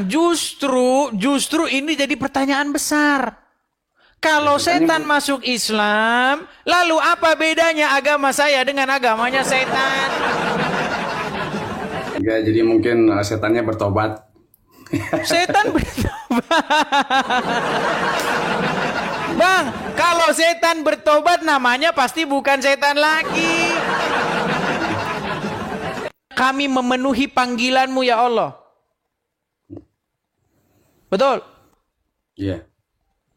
Justru ini jadi pertanyaan besar. Kalau setan masuk Islam, lalu apa bedanya agama saya dengan agamanya setan? Enggak, jadi mungkin setannya bertobat. Setan bertobat. Bang, kalau setan bertobat namanya pasti bukan setan lagi. Kami memenuhi panggilanmu ya Allah. Betul? Iya.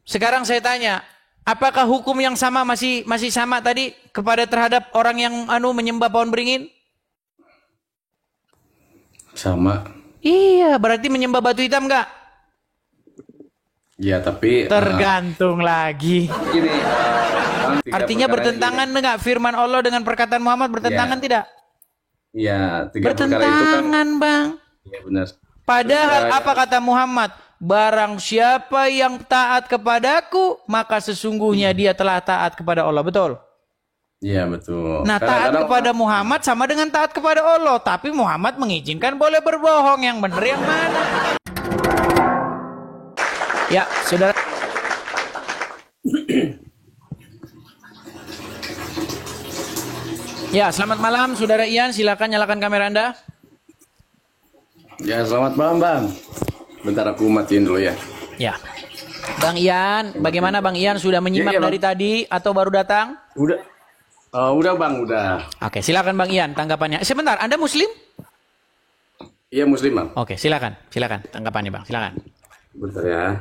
Sekarang saya tanya, apakah hukum yang sama masih sama tadi kepada terhadap orang yang menyembah pohon beringin? Sama. Iya, berarti menyembah batu hitam enggak? Iya, tapi tergantung lagi. Gini, artinya bertentangan enggak firman Allah dengan perkataan Muhammad bertentangan tidak? Iya, bertentangan, Bang. Iya, benar. Padahal apa kata Muhammad? Barang siapa yang taat kepadaku, maka sesungguhnya dia telah taat kepada Allah. Betul? Iya, betul. Nah, taat kepada Muhammad sama dengan taat kepada Allah. Tapi Muhammad mengizinkan boleh berbohong. Yang benar yang mana? Ya, saudara. Ya, selamat malam Saudara Ian. Silakan nyalakan kamera Anda. Ya, selamat malam, Bang. Bentar aku matiin dulu ya. Ya. Bang Ian, bagaimana Bang Ian? Sudah menyimak dari tadi atau baru datang? Udah Bang, udah. Oke, silakan Bang Ian tanggapannya. Sebentar, Anda Muslim? Iya, Muslim, Bang. Oke, silakan tanggapannya Bang, silakan. Bentar ya.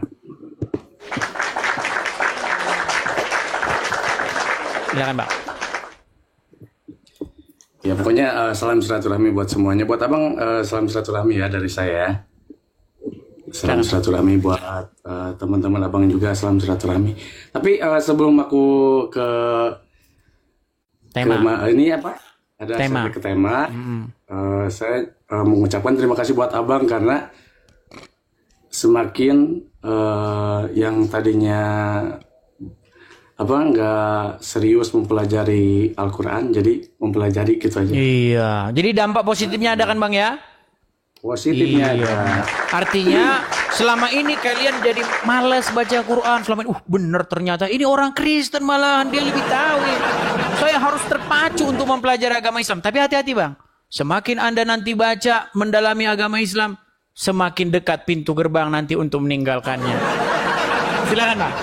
Silakan Bang. Ya, pokoknya salam silaturahmi buat semuanya. Buat Abang, salam silaturahmi ya dari saya. Salam silaturahmi buat teman-teman Abang juga, salam silaturahmi. Tapi sebelum aku ke tema ini apa? Ada sampai ke tema. Saya mengucapkan terima kasih buat Abang karena semakin yang tadinya nggak serius mempelajari Al-Quran, jadi mempelajari gitu aja. Iya, jadi dampak positifnya ada kan Bang ya? Positifnya ada. Artinya selama ini kalian jadi malas baca Quran. Selama ini, bener ternyata ini orang Kristen malahan dia lebih tahu. Saya harus terpacu untuk mempelajari agama Islam. Tapi hati-hati Bang, semakin Anda nanti baca, mendalami agama Islam, semakin dekat pintu gerbang nanti untuk meninggalkannya. Silakan Bang.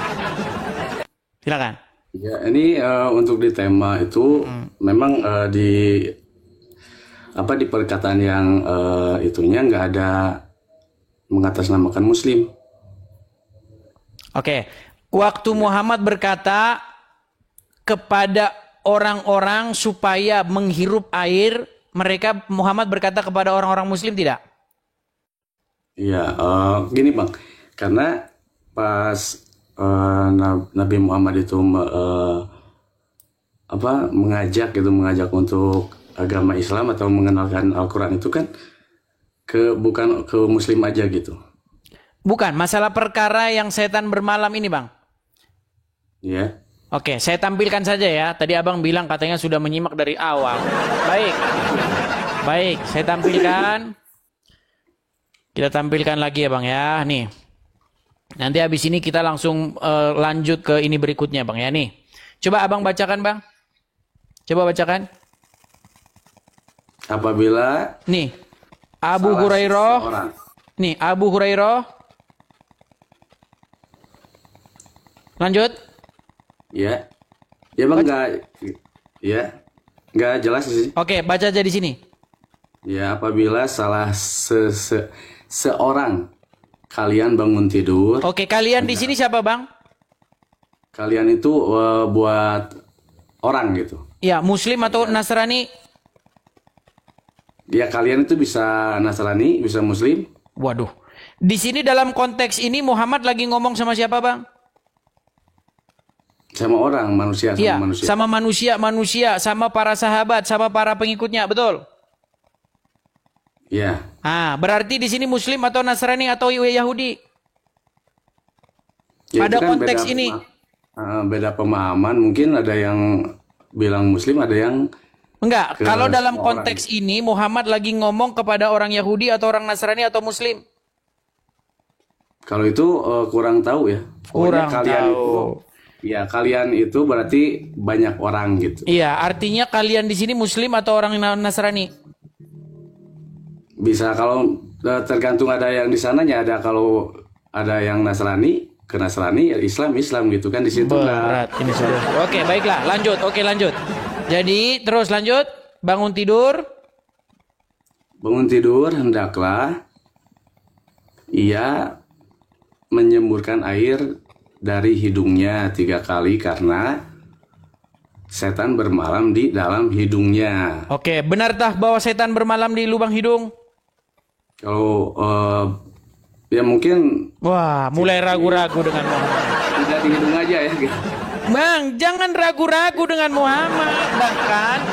Silakan. Ya, ini untuk di tema itu memang di perkataan yang itunya nggak ada mengatasnamakan Muslim. Oke, waktu Muhammad berkata kepada orang-orang supaya menghirup air, Muhammad berkata kepada orang-orang Muslim tidak? Iya, gini Bang, karena pas Nabi Muhammad itu mengajak untuk agama Islam atau mengenalkan Al-Quran itu kan bukan ke Muslim aja gitu. Bukan, masalah perkara yang setan bermalam ini Bang. Iya. Oke, saya tampilkan saja ya. Tadi Abang bilang katanya sudah menyimak dari awal. Baik, saya tampilkan. Kita tampilkan lagi ya Bang ya. Nih, nanti habis ini kita langsung lanjut ke ini berikutnya Bang ya. Nih, coba Abang bacakan Bang. Coba bacakan. Apabila nih Abu Hurairah, lanjut. Ya Bang, nggak jelas sih. Oke, baca aja di sini. Ya, apabila salah seorang kalian bangun tidur. Oke, kalian di sini siapa Bang? Kalian itu buat orang gitu. Ya, Muslim atau Nasrani? Ya, kalian itu bisa Nasrani, bisa Muslim. Waduh. Di sini dalam konteks ini Muhammad lagi ngomong sama siapa Bang? Sama orang, manusia sama manusia. Sama manusia, sama para sahabat, sama para pengikutnya, betul? Iya. Berarti di sini Muslim atau Nasrani atau Yahudi? Ya, pada kan konteks ini. Beda pemahaman, mungkin ada yang bilang Muslim, ada yang enggak, kalau dalam konteks ini Muhammad lagi ngomong kepada orang Yahudi atau orang Nasrani atau Muslim? Kalau itu kurang tahu ya. Pokoknya Kurang kalian tahu. itu, ya kalian itu berarti banyak orang gitu. Iya, artinya kalian di sini Muslim atau orang Nasrani? Bisa kalau tergantung ada yang di sananya, ada kalau ada yang Nasrani ke Nasrani, ya Islam gitu kan di situ nggak. Berat ini sudah. Oke, baiklah, lanjut. Oke, lanjut. Jadi, terus lanjut. Bangun tidur. Bangun tidur hendaklah ia menyemburkan air dari hidungnya 3 kali karena setan bermalam di dalam hidungnya. Oke, benarkah bahwa setan bermalam di lubang hidung? Kalau ya mungkin Wah, mulai ragu-ragu dengan Muhammad. tidak di hidung aja ya gitu. Bang, jangan ragu-ragu dengan Muhammad.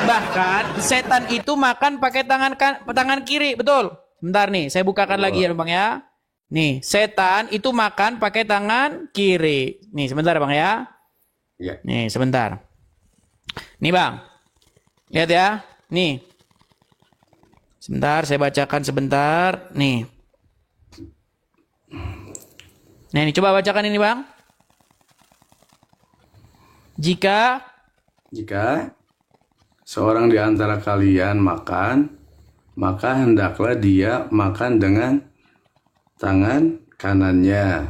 Bahkan setan itu makan pakai tangan kiri, betul? Bentar nih, saya bukakan lagi ya, Bang ya. Nih, setan itu makan pakai tangan kiri. Nih, sebentar Bang ya. Ya. Nih, sebentar. Nih Bang. Lihat ya. Nih. Sebentar, saya bacakan sebentar. Nih. Nah, ini coba bacakan ini Bang. Jika seorang di antara kalian makan, maka hendaklah dia makan dengan tangan kanannya.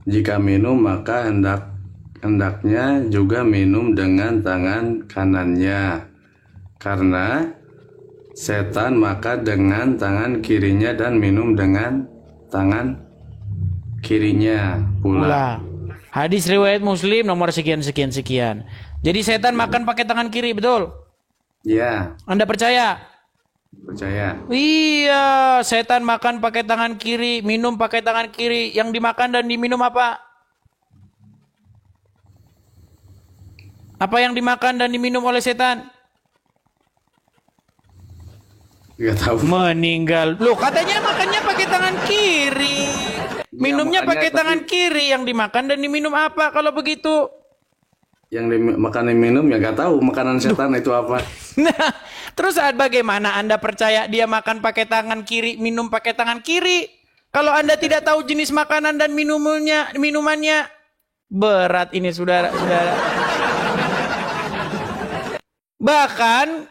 Jika minum, maka hendaknya juga minum dengan tangan kanannya. Karena setan makan dengan tangan kirinya dan minum dengan tangan kirinya pula. Hadis riwayat Muslim nomor sekian. Jadi setan makan pakai tangan kiri, betul? Ya, Anda percaya? percaya. Iya, setan makan pakai tangan kiri, minum pakai tangan kiri. Yang dimakan dan diminum apa? Apa yang dimakan dan diminum oleh setan? Gak tahu. Meninggal. Loh, katanya makannya pakai tangan kiri. Minumnya makanya pakai tapi- tangan kiri. Yang dimakan dan diminum apa kalau begitu? Yang makan dan minum ya gak tahu makanan setan itu apa. Nah, terus saat bagaimana Anda percaya dia makan pakai tangan kiri, minum pakai tangan kiri? Kalau Anda tidak tahu jenis makanan dan minumannya, berat ini saudara-saudara. Bahkan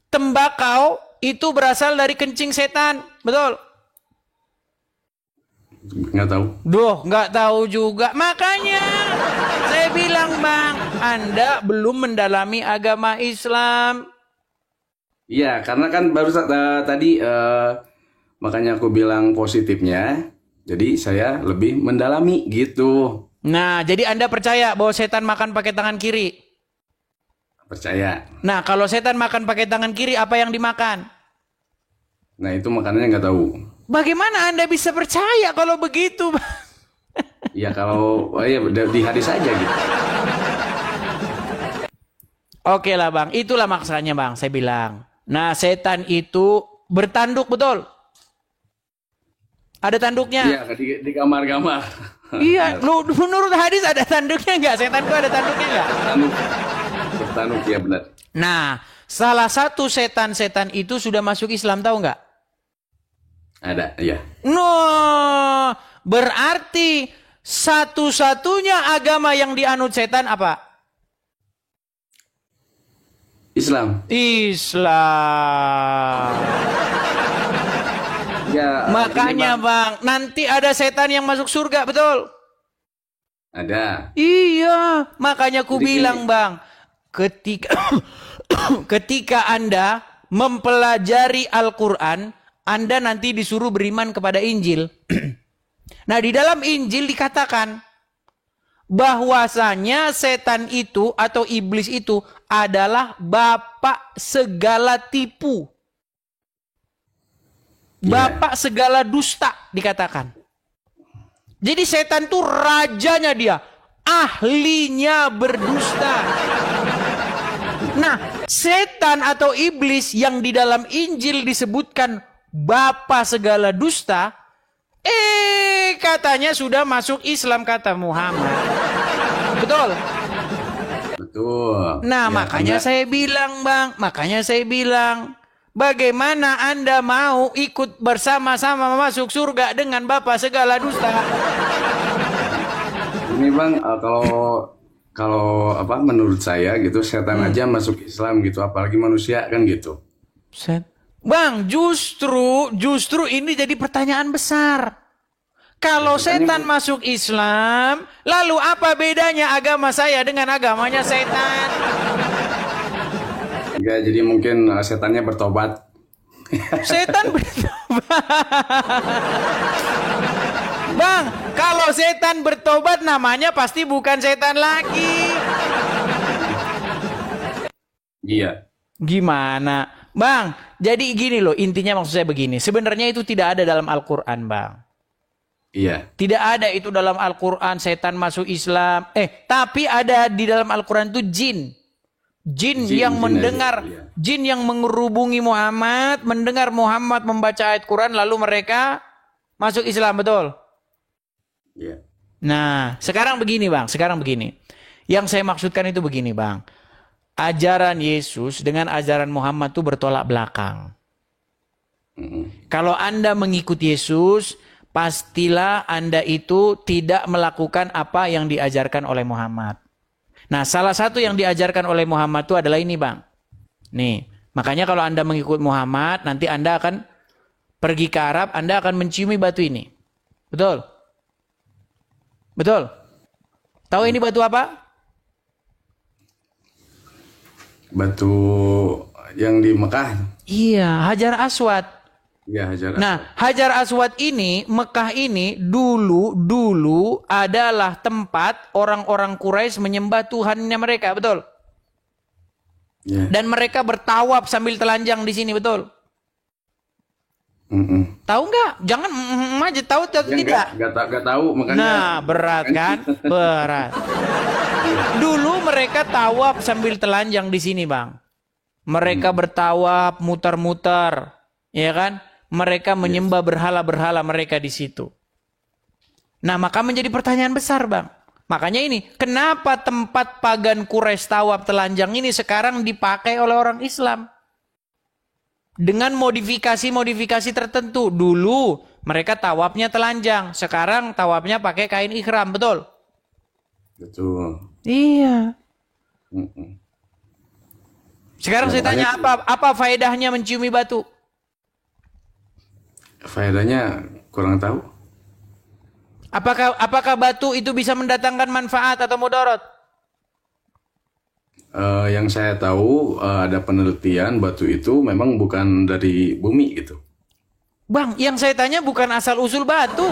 tembakau itu berasal dari kencing setan, betul? Nggak tahu. Duh, nggak tahu juga. Makanya saya bilang Bang, Anda belum mendalami agama Islam. Iya, karena kan baru tadi makanya aku bilang positifnya. Jadi saya lebih mendalami gitu. Nah, jadi Anda percaya bahwa setan makan pakai tangan kiri? Percaya. Nah, kalau setan makan pakai tangan kiri, apa yang dimakan? Nah itu makanannya nggak tahu. Bagaimana Anda bisa percaya kalau begitu, Bang? Ya kalau ya di hadis aja gitu. Oke lah, Bang. Itulah maksudnya, Bang. Saya bilang. Nah, setan itu bertanduk, betul? Ada tanduknya? Iya di kamar-kamar. Iya, menurut hadis ada tanduknya nggak? Setanku ada tanduknya nggak? Bertanduk ya benar. Nah, salah satu setan-setan itu sudah masuk Islam, tahu nggak? Ada, iya. No, berarti satu-satunya agama yang dianut setan apa? Islam. Islam. Ya. Makanya ini, Bang, nanti ada setan yang masuk surga, betul? ada. Iya, makanya aku Jadi bilang Bang, ketika Anda mempelajari Al-Quran, Anda nanti disuruh beriman kepada Injil. Nah, di dalam Injil dikatakan bahwasanya setan itu atau iblis itu adalah bapak segala tipu. Bapak segala dusta dikatakan. Jadi setan itu rajanya dia, ahlinya berdusta. Nah, setan atau iblis yang di dalam Injil disebutkan bapak segala dusta, katanya sudah masuk Islam kata Muhammad. Betul? Betul. Nah, Ya, makanya karena- saya bilang, Bang, makanya saya bilang, Bagaimana Anda mau ikut bersama-sama masuk surga dengan bapak segala dusta? Ini Bang, kalau apa menurut saya gitu setan aja masuk Islam gitu, apalagi manusia kan gitu. Bang, justru ini jadi pertanyaan besar. Kalau setan masuk Islam, lalu apa bedanya agama saya dengan agamanya setan? Enggak, jadi mungkin setannya bertobat. Setan bertobat. Bang, kalau setan bertobat namanya pasti bukan setan lagi. Iya. Gimana? Bang, jadi gini loh, intinya maksud saya begini. Sebenarnya itu tidak ada dalam Al-Quran, Bang. Iya. Tidak ada itu dalam Al-Quran, setan masuk Islam. Tapi ada di dalam Al-Quran itu jin. Jin yang mendengar, iya. Jin yang mengerubungi Muhammad, mendengar Muhammad membaca ayat Quran, lalu mereka masuk Islam, betul? Iya. Nah, sekarang begini Bang, Yang saya maksudkan itu begini Bang. Ajaran Yesus dengan ajaran Muhammad itu bertolak belakang. Kalau Anda mengikut Yesus, pastilah Anda itu tidak melakukan apa yang diajarkan oleh Muhammad. Nah, salah satu yang diajarkan oleh Muhammad itu adalah ini, Bang. Nih, makanya kalau Anda mengikut Muhammad, nanti Anda akan pergi ke Arab, Anda akan menciumi batu ini. Betul? Betul? Tahu ini batu apa? Batu yang di Mekah. Iya, Hajar Aswad. Iya, Hajar Aswad. Nah, Hajar Aswad ini, Mekah ini dulu adalah tempat orang-orang Quraisy menyembah Tuhannya mereka, betul? Ya. Dan mereka bertawaf sambil telanjang di sini, betul? Tahu nggak? Jangan aja tahu atau Ya, tidak? Nggak tahu, makanya. Nah, berat kan? Berat. Dulu mereka tawaf sambil telanjang di sini, Bang. Mereka bertawaf, muter-muter, ya kan? Mereka menyembah berhala-berhala mereka di situ. Nah, maka menjadi pertanyaan besar, Bang. Makanya ini, kenapa tempat pagan Quraisy tawaf telanjang ini sekarang dipakai oleh orang Islam? Dengan modifikasi-modifikasi tertentu. Dulu mereka tawafnya telanjang, sekarang tawafnya pakai kain ihram, betul? Betul. Iya. Sekarang saya tanya, apa faedahnya menciumi batu? Faedahnya kurang tahu. Apakah batu itu bisa mendatangkan manfaat atau mudarat? Yang saya tahu ada penelitian batu itu memang bukan dari bumi gitu. Bang, yang saya tanya bukan asal usul batu.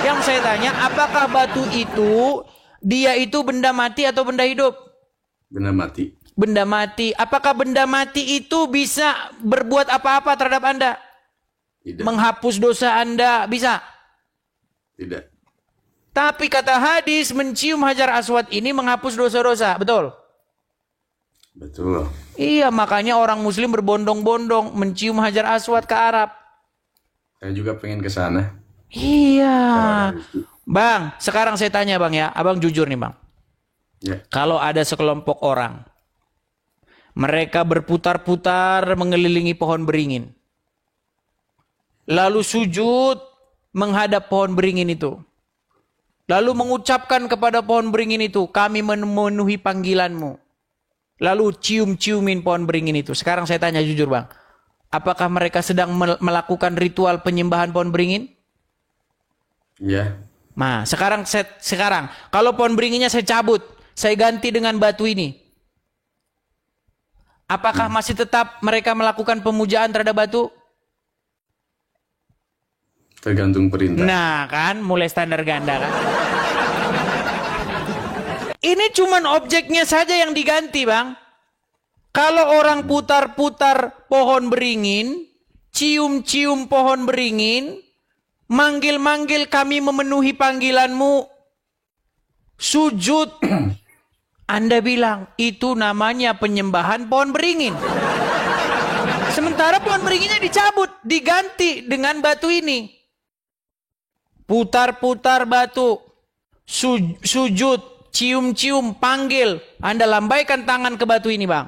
Yang saya tanya, apakah batu itu dia itu benda mati atau benda hidup? Benda mati. Benda mati. Apakah benda mati itu bisa berbuat apa-apa terhadap Anda? Tidak. Menghapus dosa Anda, bisa? Tidak. Tapi kata hadis, mencium Hajar Aswad ini menghapus dosa-dosa, betul? Betul. Iya, makanya orang Muslim berbondong-bondong mencium Hajar Aswad ke Arab. Saya juga pengen ke sana. Iya. Bang, sekarang saya tanya Bang ya, Abang jujur nih Bang. Ya. Kalau ada sekelompok orang, mereka berputar-putar mengelilingi pohon beringin. Lalu sujud menghadap pohon beringin itu. Lalu mengucapkan kepada pohon beringin itu, kami memenuhi panggilanmu. Lalu cium-ciumin pohon beringin itu. Sekarang saya tanya jujur Bang. Apakah mereka sedang melakukan ritual penyembahan pohon beringin? Ya. Nah, sekarang kalau pohon beringinnya saya cabut, saya ganti dengan batu ini. Apakah masih tetap mereka melakukan pemujaan terhadap batu? Tergantung perintah. Nah, kan mulai standar ganda kan. Ini cuman objeknya saja yang diganti, Bang. Kalau orang putar-putar pohon beringin, cium-cium pohon beringin, manggil-manggil kami memenuhi panggilanmu, sujud, Anda bilang itu namanya penyembahan pohon beringin. Sementara pohon beringinnya dicabut, diganti dengan batu ini. Putar-putar batu, sujud, cium-cium, panggil. Anda lambaikan tangan ke batu ini Bang.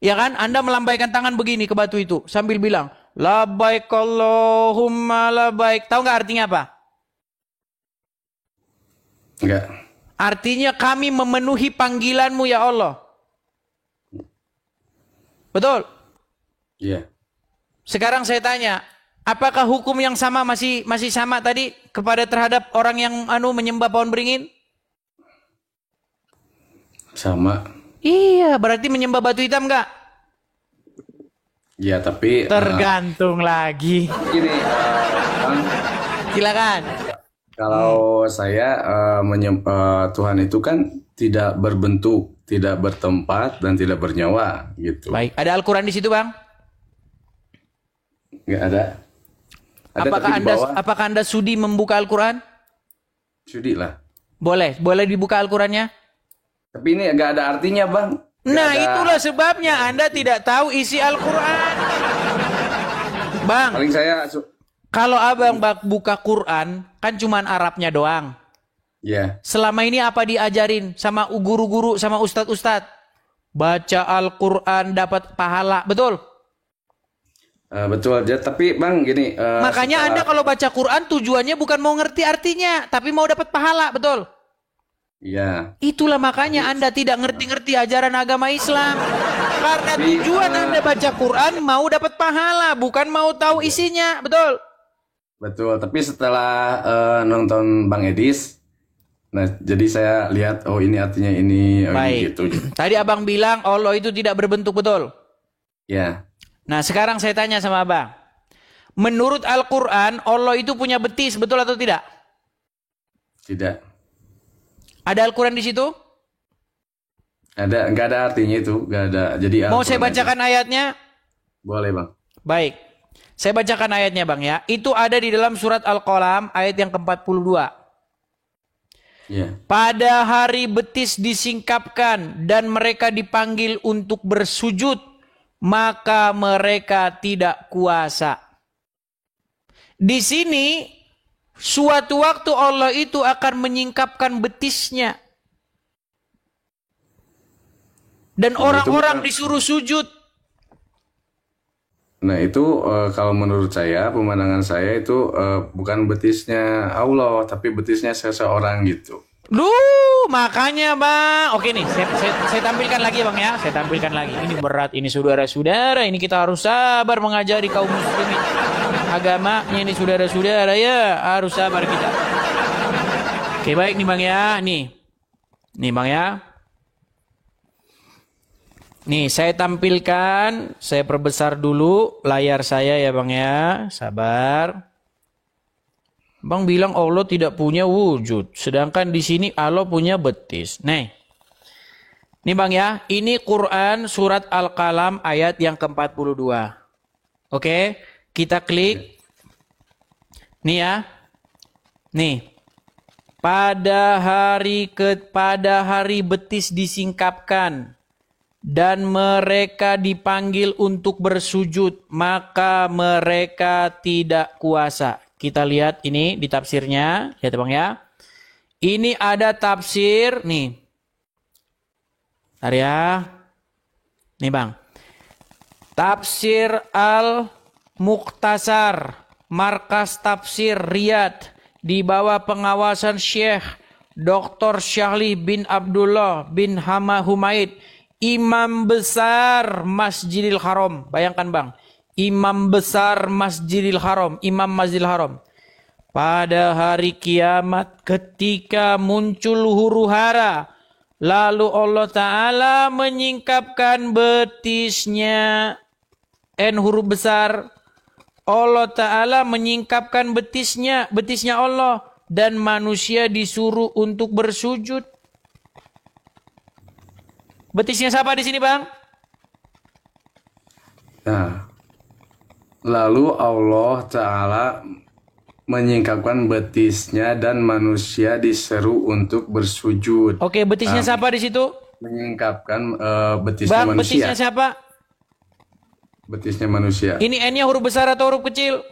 Ya kan? Anda melambaikan tangan begini ke batu itu sambil bilang, labbaik Allahumma labbaik. Tahu nggak artinya apa? Enggak. Artinya kami memenuhi panggilanmu ya Allah. Betul? Iya. Sekarang saya tanya, apakah hukum yang sama masih sama tadi kepada terhadap orang yang menyembah pohon beringin? Sama. Iya, berarti menyembah batu hitam enggak? Ya, tapi Tergantung lagi. gini, Bang, Silakan. kalau saya Tuhan itu kan tidak berbentuk, tidak bertempat, dan tidak bernyawa, gitu. Baik, ada Al-Quran di situ, Bang? Nggak ada. Ada tapi di bawah. Apakah Anda sudi membuka Al-Quran? Sudi lah. Boleh dibuka Al-Qurannya? Tapi ini nggak ada artinya, Bang. Nah, itulah sebabnya Anda tidak tahu isi Al-Quran. Bang, Paling saya, kalau Abang buka Quran, kan cuman Arabnya doang. ya, Selama ini apa diajarin sama guru-guru, sama ustadz-ustadz? Baca Al-Quran dapat pahala, betul? betul aja. Tapi Bang, gini. Makanya Anda kalau baca Quran tujuannya bukan mau ngerti artinya, tapi mau dapat pahala, betul? Iya. Itulah makanya Anda tidak ngerti-ngerti ajaran agama Islam. Karena tujuan Anda baca Quran mau dapat pahala, bukan mau tahu isinya, betul? Betul. Tapi setelah nonton Bang Edis, nah jadi saya lihat, oh ini artinya ini, oh, ini Baik. gitu. Tadi Abang bilang Allah itu tidak berbentuk, betul? Ya, Nah, sekarang saya tanya sama Abang. Menurut Al-Quran, Allah itu punya betis, betul atau tidak? tidak. Ada Al-Quran di situ? Ada, nggak ada artinya itu, nggak ada. Jadi Mau saya Al-Quran bacakan ayatnya? boleh, Bang. Baik. Saya bacakan ayatnya, Bang, ya. Itu ada di dalam surat Al-Qalam ayat yang ke-42. Ya. Pada hari betis disingkapkan dan mereka dipanggil untuk bersujud, maka mereka tidak kuasa. Di sini suatu waktu Allah itu akan menyingkapkan betisnya. Dan orang-orang disuruh sujud. Nah itu kalau menurut saya, pemandangan saya itu bukan betisnya Allah, tapi betisnya seseorang gitu. Makanya Bang. Oke nih, saya tampilkan lagi Bang ya. Saya tampilkan lagi. Ini berat, ini saudara-saudara. Ini kita harus sabar mengajari kaum muslimin. Agamanya ini saudara-saudara ya. Harus sabar kita. Oke baik nih Bang ya. Nih Bang ya. Nih saya tampilkan. Saya perbesar dulu layar saya ya Bang ya. Sabar. Bang bilang Allah tidak punya wujud. Sedangkan di sini Allah punya betis. Nih Bang ya. Ini Quran surat Al-Qalam ayat yang ke-42. Oke. Kita klik. Nih ya. Nih. Pada hari betis disingkapkan. Dan mereka dipanggil untuk bersujud. Maka mereka tidak kuasa. Kita lihat ini di tafsirnya, ya Bang ya. Ini ada tafsir nih. Bentar ya. Nih Bang. Tafsir Al-Mukhtasar, Markas Tafsir Riyadh di bawah pengawasan Syekh Dr. Syahli bin Abdullah bin Hama Humaid, Imam Besar Masjidil Haram. Bayangkan Bang. Imam besar Masjidil Haram, Imam Masjidil Haram. Pada hari kiamat ketika muncul huru-hara, lalu Allah Ta'ala menyingkapkan betisnya. Huruf besar. Allah Ta'ala menyingkapkan betisnya Allah. Dan manusia disuruh untuk bersujud. Betisnya siapa di sini Bang? Nah. Lalu Allah Ta'ala menyingkapkan betisnya dan manusia diseru untuk bersujud. Oke, betisnya siapa di situ? Menyingkapkan betisnya Bang, manusia. betisnya siapa? Betisnya manusia. Ini N-nya huruf besar atau huruf kecil?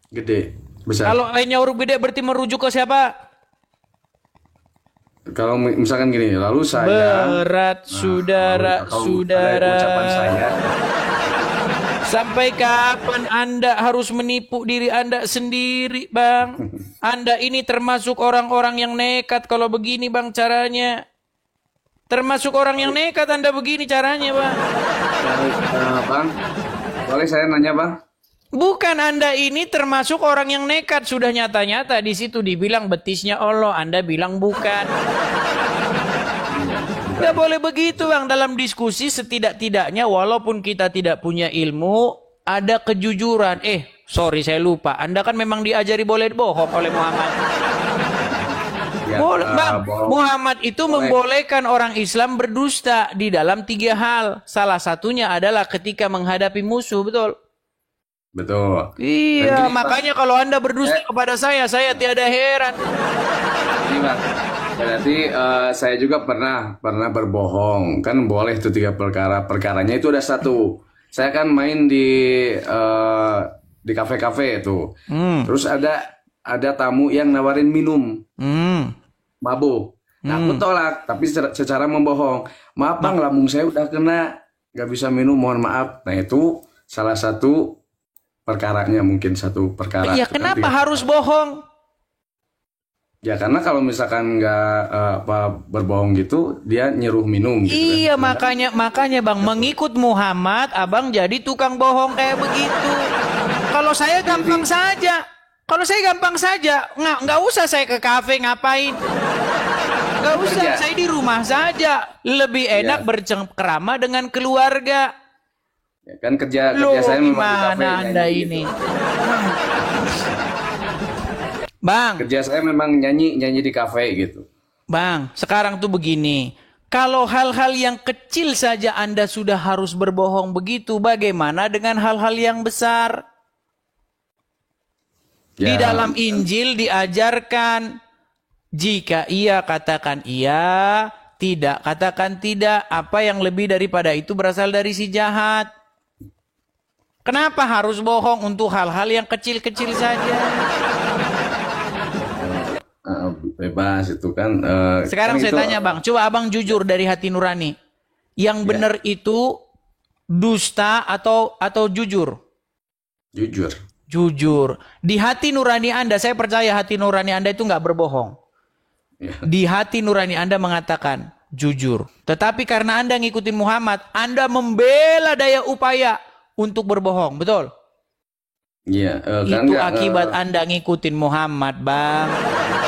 Gede, besar. Kalau N-nya huruf gede berarti merujuk ke siapa? kalau misalkan gini, lalu saya Berat kalau ada saudara-saudara. ucapan saya, Sampai kapan Anda harus menipu diri Anda sendiri, Bang? Anda ini termasuk orang-orang yang nekat kalau begini, Bang, caranya. Termasuk orang yang nekat Anda begini caranya, Bang. Bang, boleh saya nanya, Bang? Bukan, Anda ini termasuk orang yang nekat. Sudah nyata-nyata di situ dibilang betisnya Allah, Anda bilang bukan. Gak boleh begitu, Bang. Dalam diskusi setidak-tidaknya walaupun kita tidak punya ilmu, ada kejujuran. Sorry saya lupa. Anda kan memang diajari boleh bohong oleh Muhammad. Ya, Boleh, Bang. bohong. Muhammad itu membolehkan orang Islam berdusta di dalam 3 hal. Salah satunya adalah ketika menghadapi musuh, betul? Betul. Iya, Dan gini, makanya kalau Anda berdusta kepada saya tiada heran. Ini, Bang, berarti saya juga pernah berbohong. Kan boleh itu 3 perkara. Perkaranya itu ada 1. Saya kan main di kafe-kafe itu. Terus ada tamu yang nawarin minum mabuk. Nah, aku tolak, tapi secara membohong. Maaf, Bang, lambung saya udah kena, nggak bisa minum, mohon maaf. Nah, itu salah satu perkaranya, mungkin 1 perkara. Iya, Itu kan kenapa 3 harus bohong? Ya karena kalau misalkan nggak berbohong gitu, dia nyuruh minum gitu Iya, kan. makanya Bang, mengikut Muhammad, Abang jadi tukang bohong kayak begitu. Kalau saya gampang saja. Nggak usah saya ke kafe ngapain. Nggak usah, Kerja. saya di rumah saja. Lebih enak Iya. bercengkrama dengan keluarga. Ya kan kerja Loh, saya memang di gimana kafe Anda nyanyi ini? gitu. Bang, Kerja saya memang nyanyi di kafe gitu. Bang, sekarang tuh begini. Kalau hal-hal yang kecil saja Anda sudah harus berbohong begitu, bagaimana dengan hal-hal yang besar? Di Ya, dalam Injil diajarkan, jika iya katakan iya, tidak katakan tidak. Apa yang lebih daripada itu berasal dari si jahat. Kenapa harus bohong untuk hal-hal yang kecil-kecil saja? bebas itu kan. Sekarang kan saya itu, tanya, Bang, coba Abang jujur dari hati nurani. Yang Ya. benar itu dusta atau jujur? jujur. Jujur. Di hati nurani Anda, saya percaya hati nurani Anda itu nggak berbohong. Ya. Di hati nurani Anda mengatakan jujur. Tetapi karena Anda ngikutin Muhammad, Anda membela daya upaya untuk berbohong. Betul? Iya, kan Itu nggak, akibat Anda ngikutin Muhammad, Bang.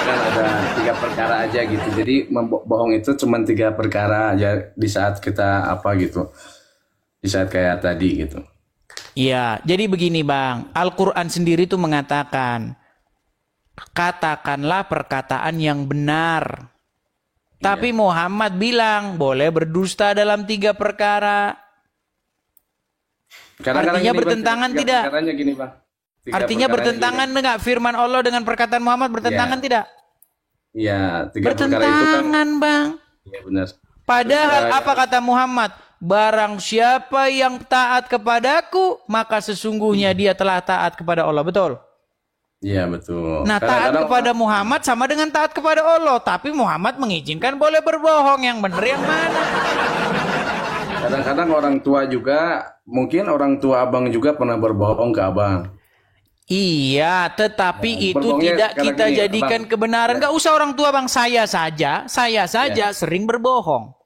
kan ada 3 perkara aja gitu. Jadi bohong itu cuma 3 perkara aja di saat kita gitu. Di saat kayak tadi gitu. Iya, jadi begini, Bang. Al-Quran sendiri itu mengatakan, katakanlah perkataan yang benar. Tapi Muhammad bilang, boleh berdusta dalam 3 perkara. Kadang-kadang Artinya gini, Bang, bertentangan 3 tidak? perkaranya gini, Bang. 3 Artinya perkaranya bertentangan dengan firman Allah dengan perkataan Muhammad bertentangan tidak? gini. Iya, 3 perkara itu kan. Bertentangan, Bang. Iya, benar. Padahal apa kata Muhammad? Barang siapa yang taat kepadaku, maka sesungguhnya dia telah taat kepada Allah. Betul? Iya, betul. Nah, taat Kadang-kadang kepada Muhammad sama dengan taat kepada Allah. Tapi Muhammad mengizinkan boleh berbohong. Yang benar yang mana? kadang-kadang orang tua juga, mungkin orang tua abang juga pernah berbohong ke abang. Iya, tetapi itu berbohongnya tidak kadang kita gini, jadikan Bang. kebenaran. Gak usah orang tua, Bang. Saya saja sering berbohong.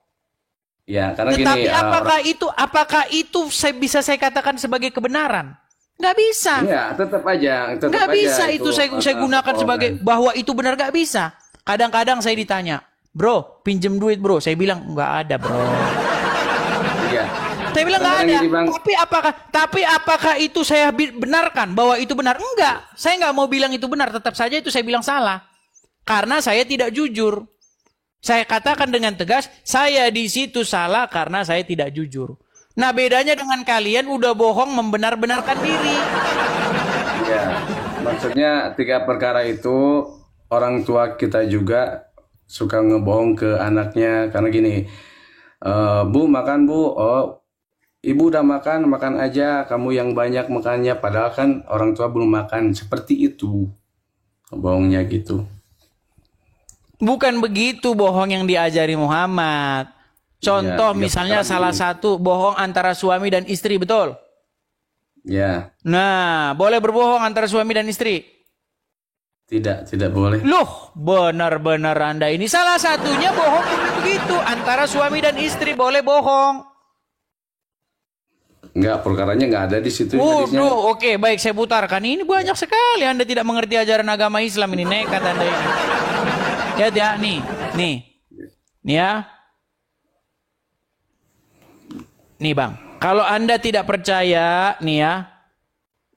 Ya, karena Tetapi gini. apakah itu bisa saya katakan sebagai kebenaran? Nggak bisa. Iya, tetap aja. Nggak bisa itu saya gunakan sebagai bahwa itu benar, nggak bisa. Kadang-kadang saya ditanya, bro, pinjem duit bro. Saya bilang nggak ada bro. Iya. Saya bilang nggak ada. Kadang-kadang gini, Bang. Tapi apakah itu saya benarkan bahwa itu benar? Enggak. Saya nggak mau bilang itu benar. Tetap saja itu saya bilang salah. Karena saya tidak jujur. Saya katakan dengan tegas, saya di situ salah karena saya tidak jujur. Nah, bedanya dengan kalian udah bohong membenar-benarkan diri. Iya. Maksudnya 3 perkara itu orang tua kita juga suka ngebohong ke anaknya karena gini. Bu, makan Bu. Oh, Ibu udah makan aja. Kamu yang banyak makannya. Padahal kan orang tua belum makan. Seperti itu. Bohongnya gitu. Bukan begitu bohong yang diajari Muhammad. Contoh Ya, misalnya sekarang salah gini. satu bohong antara suami dan istri, betul? Ya, Nah, boleh berbohong antara suami dan istri? tidak boleh. Loh, benar-benar Anda ini salah satunya bohong boleh begitu. Antara suami dan istri boleh bohong. Enggak, perkaranya nggak ada di situ hadisnya. Waduh, oke, baik saya putarkan. Ini banyak sekali Anda tidak mengerti ajaran agama Islam ini, nekat Anda ini. Lihat ya, nih ya. Nih Bang, kalau Anda tidak percaya, nih ya.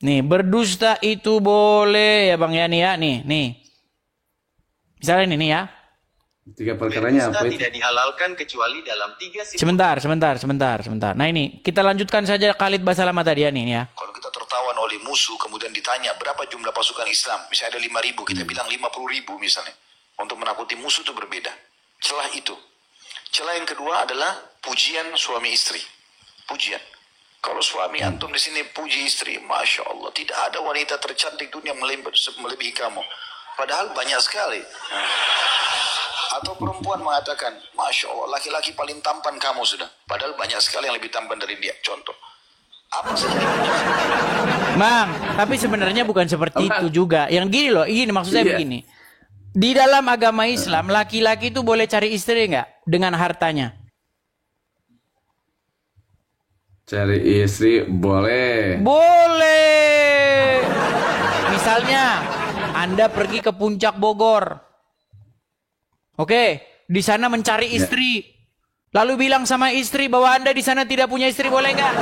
Nih, berdusta itu boleh ya Bang ya, nih ya, nih. Misalnya nih ya. Tiga perkaranya Berdusta apa itu? tidak dihalalkan kecuali dalam 3 situasi. Sebentar. Nah ini, kita lanjutkan saja Khalid Basalamah tadi ya, nih ya. Kalau kita tertawan oleh musuh, kemudian ditanya berapa jumlah pasukan Islam, misalnya ada 5.000, kita bilang 50.000 misalnya. Untuk menakuti musuh itu berbeda. Celah itu. Celah yang kedua adalah pujian suami istri. Pujian. Kalau suami antum di sini puji istri, Masya Allah, tidak ada wanita tercantik dunia melebihi kamu. Padahal banyak sekali. Atau perempuan mengatakan, Masya Allah, laki-laki paling tampan kamu sudah. Padahal banyak sekali yang lebih tampan dari dia. Contoh. Apa saja dipuji? Bang, tapi sebenarnya bukan seperti Bang. itu juga. Yang gini loh, ini maksud saya Iya. begini. Di dalam agama Islam, laki-laki itu boleh cari istri nggak dengan hartanya? Cari istri boleh. Boleh. Misalnya, Anda pergi ke puncak Bogor. Oke, di sana mencari istri. Lalu bilang sama istri bahwa Anda di sana tidak punya istri, boleh nggak?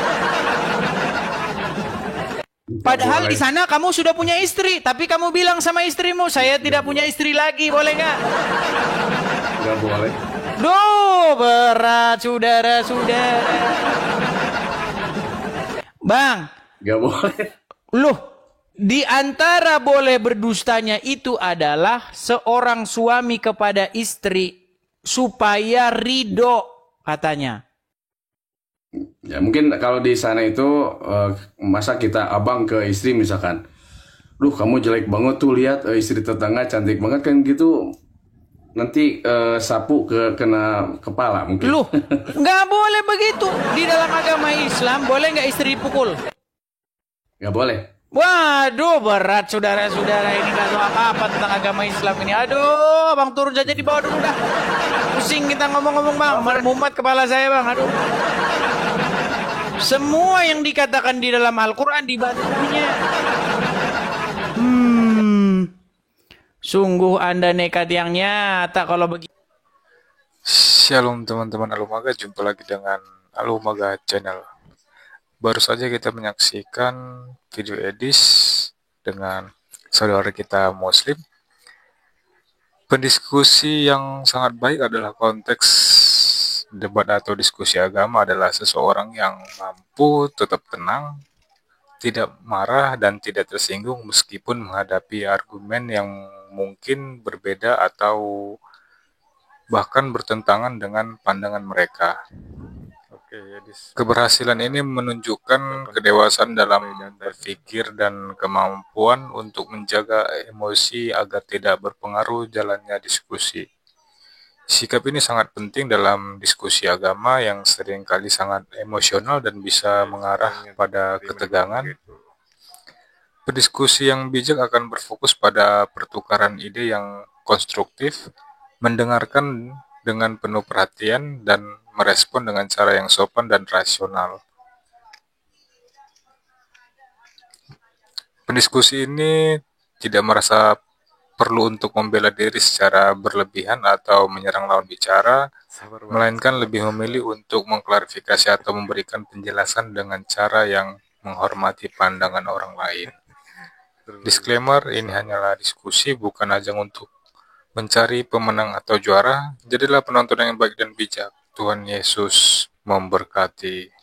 Padahal Boleh. di sana kamu sudah punya istri, tapi kamu bilang sama istrimu, saya tidak punya istri lagi, boleh nggak? Nggak boleh. Duh, berat saudara-saudara. Bang, Nggak boleh. loh, di antara boleh berdustanya itu adalah seorang suami kepada istri supaya ridho katanya. Ya mungkin kalau di sana itu masa kita abang ke istri misalkan, duh kamu jelek banget tuh, lihat istri tetangga cantik banget kan gitu, nanti sapu kena kepala mungkin. Loh, nggak boleh begitu. Di dalam agama Islam boleh nggak istri pukul? Nggak boleh. Waduh, berat saudara-saudara ini nggak tahu apa-apa tentang agama Islam ini. Aduh, bang turun saja di bawah dulu dah. Pusing kita ngomong-ngomong bang, mumat kepala saya bang. Aduh. Semua yang dikatakan di dalam Al-Quran dibantunya. Sungguh Anda nekat yang nyata kalau begitu. Shalom teman-teman Alumaga, jumpa lagi dengan Alumaga Channel. Baru saja kita menyaksikan video edis dengan saudara kita Muslim. Pendiskusi yang sangat baik adalah konteks debat atau diskusi agama adalah seseorang yang mampu tetap tenang, tidak marah dan tidak tersinggung meskipun menghadapi argumen yang mungkin berbeda atau bahkan bertentangan dengan pandangan mereka. Keberhasilan ini menunjukkan kedewasaan dalam berpikir dan kemampuan untuk menjaga emosi agar tidak berpengaruh jalannya diskusi. Sikap ini sangat penting dalam diskusi agama yang seringkali sangat emosional dan bisa mengarah pada ketegangan. Pendiskusi yang bijak akan berfokus pada pertukaran ide yang konstruktif, mendengarkan dengan penuh perhatian, dan merespon dengan cara yang sopan dan rasional. Pendiskusi ini tidak merasa perlu untuk membela diri secara berlebihan atau menyerang lawan bicara, melainkan lebih memilih untuk mengklarifikasi atau memberikan penjelasan dengan cara yang menghormati pandangan orang lain. Disclaimer, ini hanyalah diskusi, bukan ajang untuk mencari pemenang atau juara. Jadilah penonton yang baik dan bijak. Tuhan Yesus memberkati.